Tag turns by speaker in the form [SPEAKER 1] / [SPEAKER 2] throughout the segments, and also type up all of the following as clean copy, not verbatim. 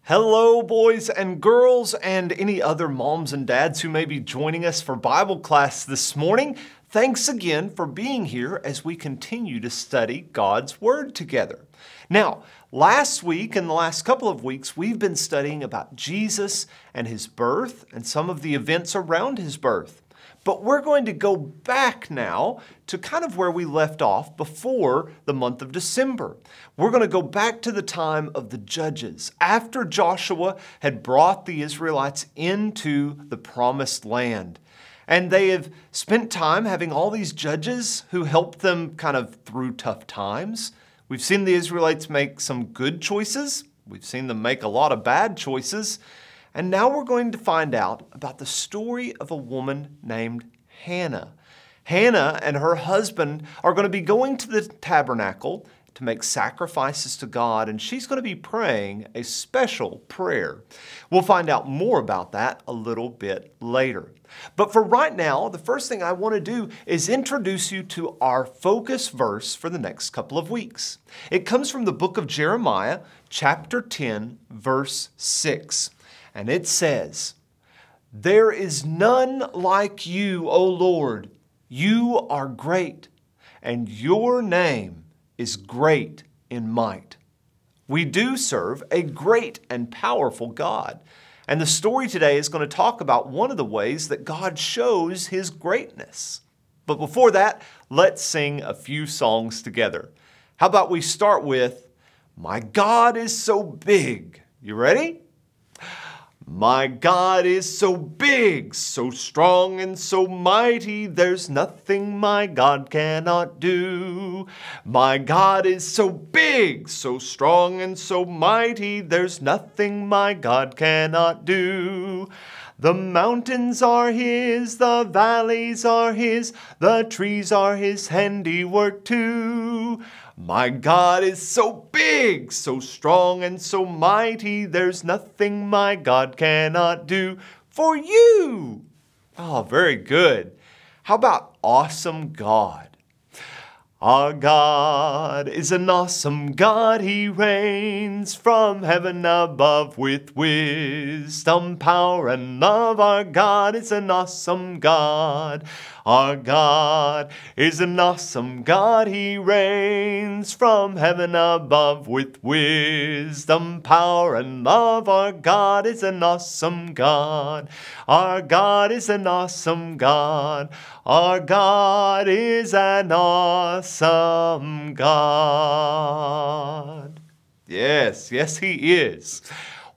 [SPEAKER 1] Hello, boys and girls, and any other moms and dads who may be joining us for Bible class this morning. Thanks again for being here as we continue to study God's Word together. Now, last week and the last couple of weeks, we've been studying about Jesus and His birth and some of the events around His birth. But we're going to go back now to kind of where we left off before the month of December. We're going to go back to the time of the judges, after Joshua had brought the Israelites into the promised land. And they have spent time having all these judges who helped them kind of through tough times. We've seen the Israelites make some good choices. We've seen them make a lot of bad choices. And now we're going to find out about the story of a woman named Hannah. Hannah and her husband are going to be going to the tabernacle to make sacrifices to God, and she's going to be praying a special prayer. We'll find out more about that a little bit later. But for right now, the first thing I want to do is introduce you to our focus verse for the next couple of weeks. It comes from the book of Jeremiah, chapter 10, verse 6. And it says, "There is none like you, O Lord. You are great, and your name is great in might." We do serve a great and powerful God. And the story today is going to talk about one of the ways that God shows His greatness. But before that, let's sing a few songs together. How about we start with, "My God is so big." You ready? My God is so big, so strong and so mighty, there's nothing my God cannot do. My God is so big, so strong and so mighty, there's nothing my God cannot do. The mountains are His, the valleys are His, the trees are His handiwork too. My God is so big, so strong and so mighty, there's nothing my God cannot do for you. Oh, very good. How about awesome God? Our God is an awesome God. He reigns from heaven above with wisdom, power, and love. Our God is an awesome God. Our God is an awesome God. He reigns from heaven above with wisdom, power, and love. Our God is an awesome God. Our God is an awesome God. Our God is an awesome God. Yes, He is.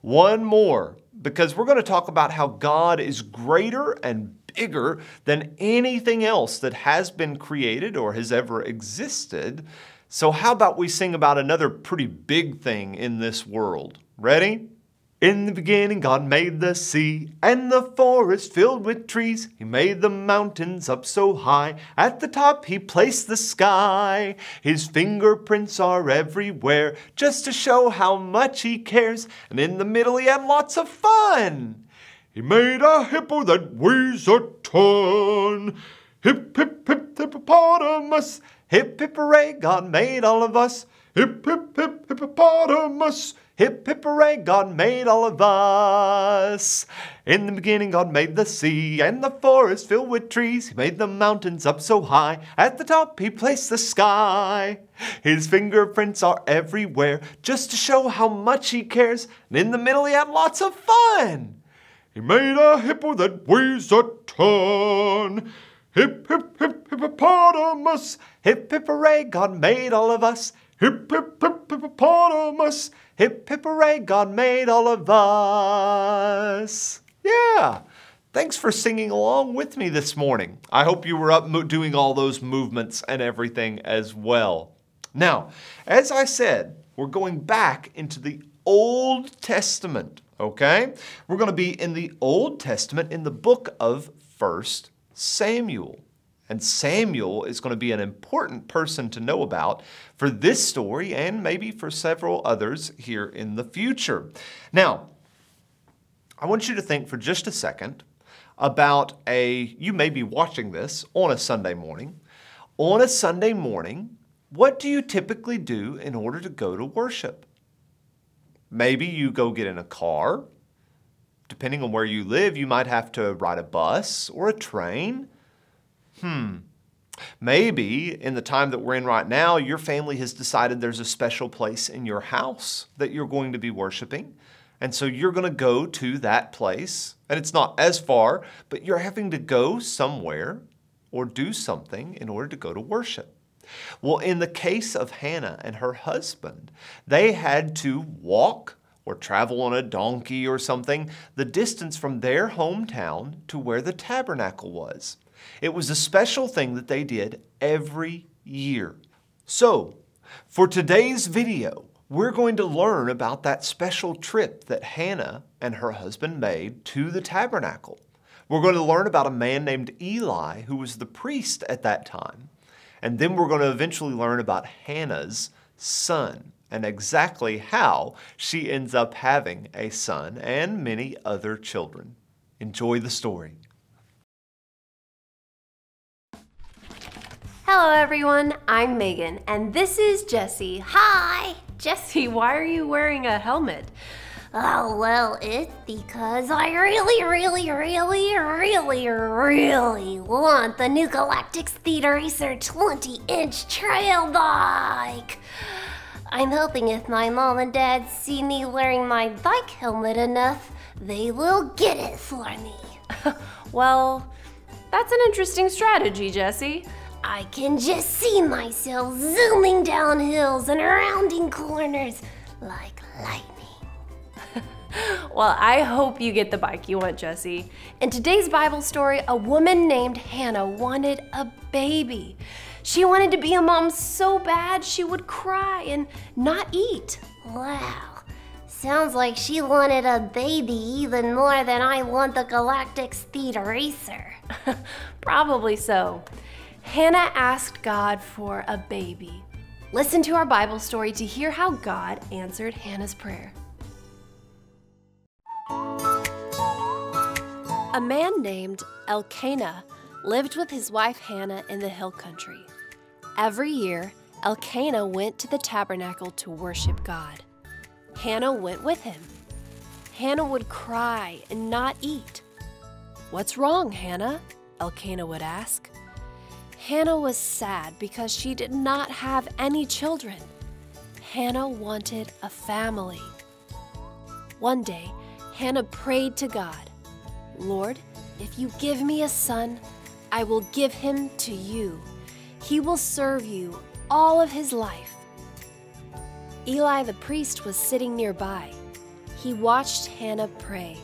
[SPEAKER 1] One more, because we're going to talk about how God is greater and bigger than anything else that has been created or has ever existed. So how about we sing about another pretty big thing in this world? Ready? In the beginning, God made the sea and the forest filled with trees. He made the mountains up so high. At the top, He placed the sky. His fingerprints are everywhere, just to show how much He cares. And in the middle, He had lots of fun. He made a hippo that weighs a ton. Hip, hip, hip, hippopotamus. Hip, hip, hooray, God made all of us. Hip, hip, hip, hippopotamus. Hip, hip, hooray, God made all of us. In the beginning, God made the sea and the forest filled with trees. He made the mountains up so high. At the top, He placed the sky. His fingerprints are everywhere, just to show how much He cares. And in the middle, He had lots of fun. He made a hippo that weighs a ton. Hip, hip, hip, hippopotamus. Hip, hip, hooray, God made all of us. Hip, hip, hip, hippopotamus. Hip, hip, hooray, God made all of us. Yeah. Thanks for singing along with me this morning. I hope you were up doing all those movements and everything as well. Now, as I said, we're going back into the Old Testament, okay? We're going to be in the Old Testament in the book of 1 Samuel. And Samuel is going to be an important person to know about for this story and maybe for several others here in the future. Now, I want you to think for just a second about you may be watching this on a Sunday morning. On a Sunday morning, what do you typically do in order to go to worship? Maybe you go get in a car. Depending on where you live, you might have to ride a bus or a train. Maybe in the time that we're in right now, your family has decided there's a special place in your house that you're going to be worshiping. And so you're going to go to that place. And it's not as far, but you're having to go somewhere or do something in order to go to worship. Well, in the case of Hannah and her husband, they had to walk or travel on a donkey or something the distance from their hometown to where the tabernacle was. It was a special thing that they did every year. So, for today's video, we're going to learn about that special trip that Hannah and her husband made to the tabernacle. We're going to learn about a man named Eli who was the priest at that time. And then we're going to eventually learn about Hannah's son and exactly how she ends up having a son and many other children. Enjoy the story.
[SPEAKER 2] Hello everyone, I'm Megan, and this is Jessie. Hi! Jessie, why are you wearing a helmet?
[SPEAKER 3] Oh, well, it's because I really want the new Galactic Speed Racer 20-inch trail bike. I'm hoping if my mom and dad see me wearing my bike helmet enough, they will get it for me.
[SPEAKER 2] Well, that's an interesting strategy, Jessie.
[SPEAKER 3] I can just see myself zooming down hills and rounding corners like lightning.
[SPEAKER 2] Well, I hope you get the bike you want, Jessie. In today's Bible story, a woman named Hannah wanted a baby. She wanted to be a mom so bad she would cry and not eat.
[SPEAKER 3] Wow, sounds like she wanted a baby even more than I want the Galactic Speed Racer.
[SPEAKER 2] Probably so. Hannah asked God for a baby. Listen to our Bible story to hear how God answered Hannah's prayer. A man named Elkanah lived with his wife Hannah in the hill country. Every year, Elkanah went to the tabernacle to worship God. Hannah went with him. Hannah would cry and not eat. "What's wrong, Hannah?" Elkanah would ask. Hannah was sad because she did not have any children. Hannah wanted a family. One day, Hannah prayed to God, "Lord, if you give me a son, I will give him to you. He will serve you all of his life." Eli the priest was sitting nearby. He watched Hannah pray.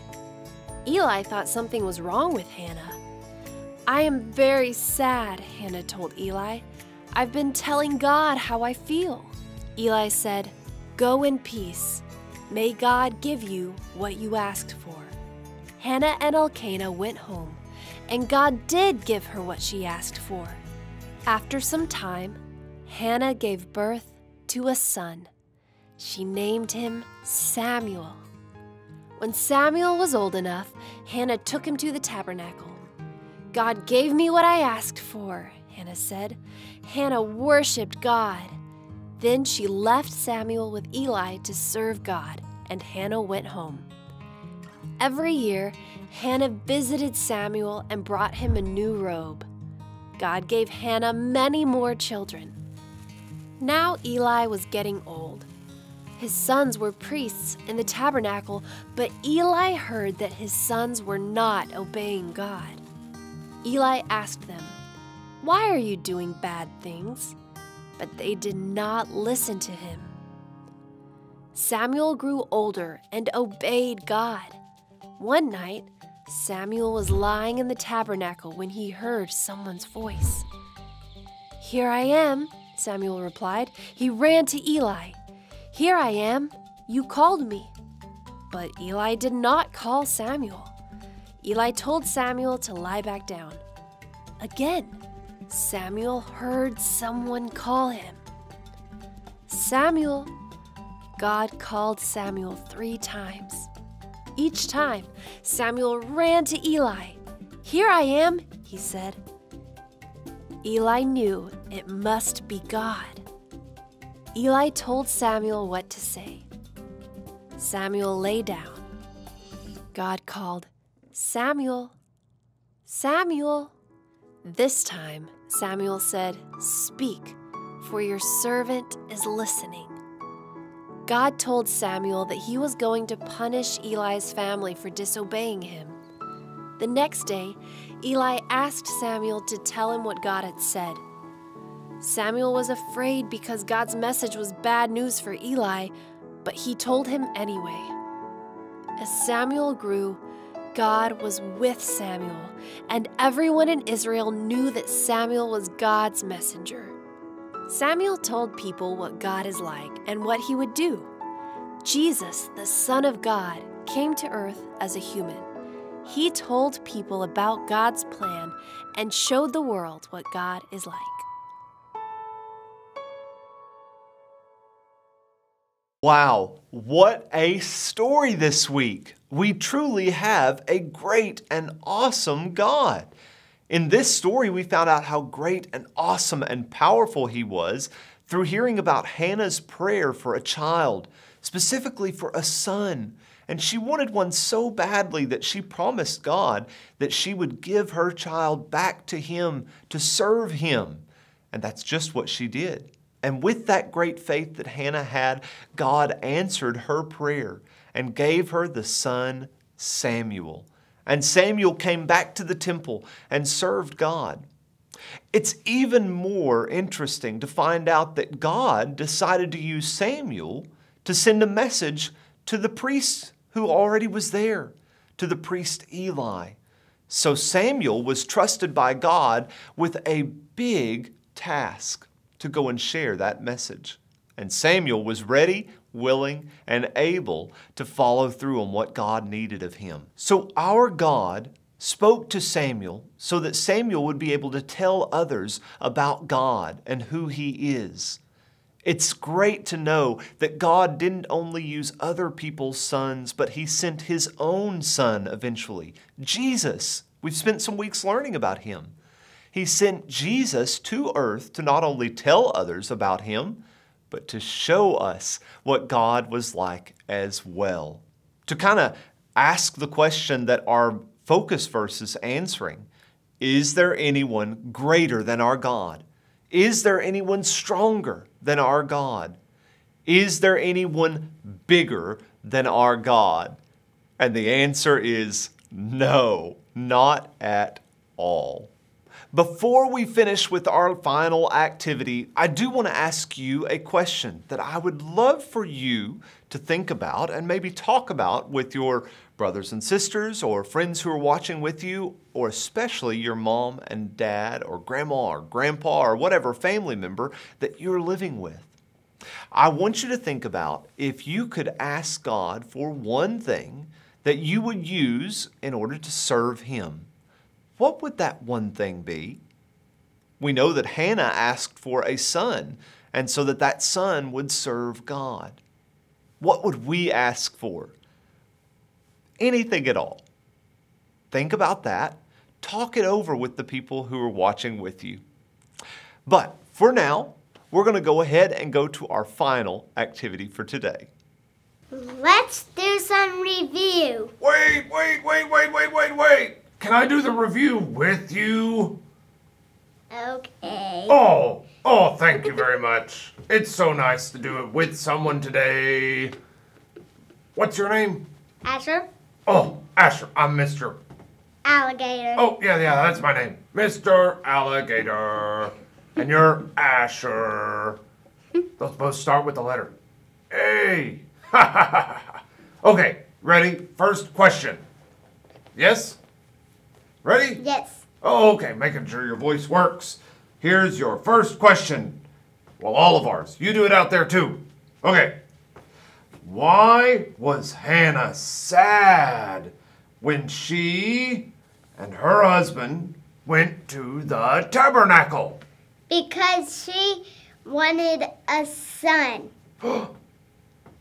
[SPEAKER 2] Eli thought something was wrong with Hannah. "I am very sad," Hannah told Eli. "I've been telling God how I feel." Eli said, "Go in peace. May God give you what you asked for." Hannah and Elkanah went home, and God did give her what she asked for. After some time, Hannah gave birth to a son. She named him Samuel. When Samuel was old enough, Hannah took him to the tabernacle. "God gave me what I asked for," Hannah said. Hannah worshiped God. Then she left Samuel with Eli to serve God, and Hannah went home. Every year, Hannah visited Samuel and brought him a new robe. God gave Hannah many more children. Now Eli was getting old. His sons were priests in the tabernacle, but Eli heard that his sons were not obeying God. Eli asked them, "Why are you doing bad things?" But they did not listen to him. Samuel grew older and obeyed God. One night, Samuel was lying in the tabernacle when he heard someone's voice. "Here I am," Samuel replied. He ran to Eli. "Here I am. You called me." But Eli did not call Samuel. Eli told Samuel to lie back down. Again, Samuel heard someone call him. "Samuel." God called Samuel 3 times. Each time, Samuel ran to Eli. "Here I am," he said. Eli knew it must be God. Eli told Samuel what to say. Samuel lay down. God called, "Samuel, Samuel." This time, Samuel said, "Speak, for your servant is listening." God told Samuel that he was going to punish Eli's family for disobeying him. The next day, Eli asked Samuel to tell him what God had said. Samuel was afraid because God's message was bad news for Eli, but he told him anyway. As Samuel grew, God was with Samuel, and everyone in Israel knew that Samuel was God's messenger. Samuel told people what God is like and what he would do. Jesus, the Son of God, came to earth as a human. He told people about God's plan and showed the world what God is like.
[SPEAKER 1] Wow, what a story this week. We truly have a great and awesome God. In this story, we found out how great and awesome and powerful He was through hearing about Hannah's prayer for a child, specifically for a son. And she wanted one so badly that she promised God that she would give her child back to Him to serve Him. And that's just what she did. And with that great faith that Hannah had, God answered her prayer and gave her the son Samuel. And Samuel came back to the temple and served God. It's even more interesting to find out that God decided to use Samuel to send a message to the priest who already was there, to the priest Eli. So Samuel was trusted by God with a big task to go and share that message. And Samuel was ready, willing, and able to follow through on what God needed of him. So our God spoke to Samuel so that Samuel would be able to tell others about God and who He is. It's great to know that God didn't only use other people's sons, but He sent His own Son eventually, Jesus. We've spent some weeks learning about Him. He sent Jesus to earth to not only tell others about Him, but to show us what God was like as well. To kind of ask the question that our focus verse is answering, is there anyone greater than our God? Is there anyone stronger than our God? Is there anyone bigger than our God? And the answer is no, not at all. Before we finish with our final activity, I do want to ask you a question that I would love for you to think about and maybe talk about with your brothers and sisters or friends who are watching with you, or especially your mom and dad or grandma or grandpa or whatever family member that you're living with. I want you to think about if you could ask God for one thing that you would use in order to serve Him. What would that one thing be? We know that Hannah asked for a son, and so that son would serve God. What would we ask for? Anything at all. Think about that. Talk it over with the people who are watching with you. But for now, we're going to go ahead and go to our final activity for today.
[SPEAKER 3] Let's do some review.
[SPEAKER 4] Wait. Can I do the review with you?
[SPEAKER 3] Okay.
[SPEAKER 4] Oh, thank you very much. It's so nice to do it with someone today. What's your name?
[SPEAKER 3] Asher?
[SPEAKER 4] Oh, Asher. I'm Mr.
[SPEAKER 3] Alligator.
[SPEAKER 4] Oh, yeah, that's my name. Mr. Alligator. And you're Asher. Those both start with the letter A. Okay, ready? First question. Yes? Ready?
[SPEAKER 3] Yes.
[SPEAKER 4] Oh, okay, making sure your voice works. Here's your first question. Well, all of ours. You do it out there too. Okay. Why was Hannah sad when she and her husband went to the tabernacle?
[SPEAKER 3] Because she wanted a son.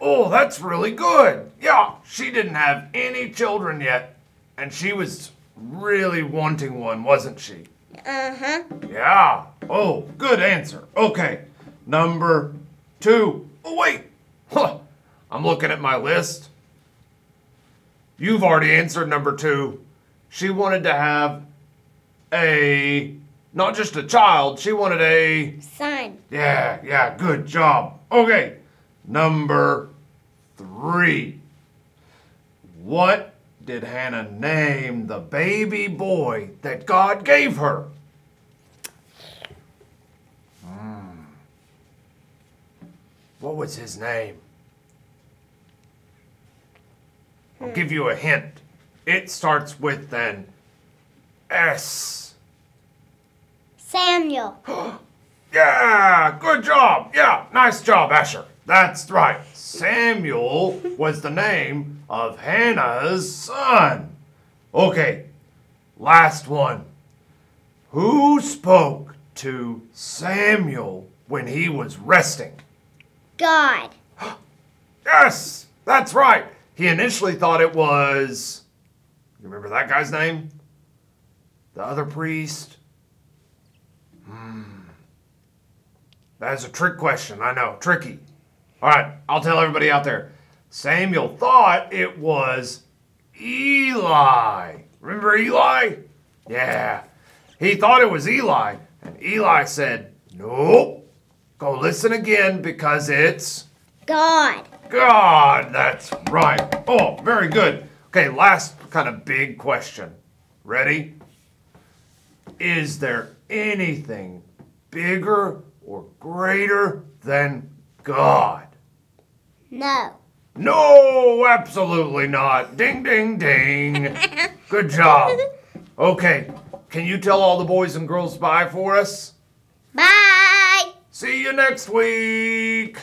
[SPEAKER 4] Oh, that's really good. Yeah, she didn't have any children yet, and she was really wanting one, wasn't she?
[SPEAKER 3] Uh-huh.
[SPEAKER 4] Yeah. Oh, good answer. Okay. Number 2. Oh, wait. Huh. I'm looking at my list. You've already answered number 2. She wanted to have not just a child, she wanted a...
[SPEAKER 3] Son.
[SPEAKER 4] Yeah, good job. Okay, number 3. What did Hannah name the baby boy that God gave her? What was his name? I'll give you a hint. It starts with an S.
[SPEAKER 3] Samuel.
[SPEAKER 4] Yeah, good job. Yeah, nice job, Asher. That's right. Samuel was the name of Hannah's son. Okay, last one. Who spoke to Samuel when he was resting?
[SPEAKER 3] God.
[SPEAKER 4] Yes, that's right. He initially thought it was... You remember that guy's name? The other priest? That's a trick question, I know. Tricky. All right, I'll tell everybody out there. Samuel thought it was Eli. Remember Eli? Yeah. He thought it was Eli. And Eli said, nope. Go listen again because it's...
[SPEAKER 3] God.
[SPEAKER 4] God, that's right. Oh, very good. Okay, last kind of big question. Ready? Is there anything bigger or greater than God?
[SPEAKER 3] No.
[SPEAKER 4] No, absolutely not. Ding, ding, ding. Good job. Okay, can you tell all the boys and girls bye for us?
[SPEAKER 3] Bye.
[SPEAKER 4] See you next week.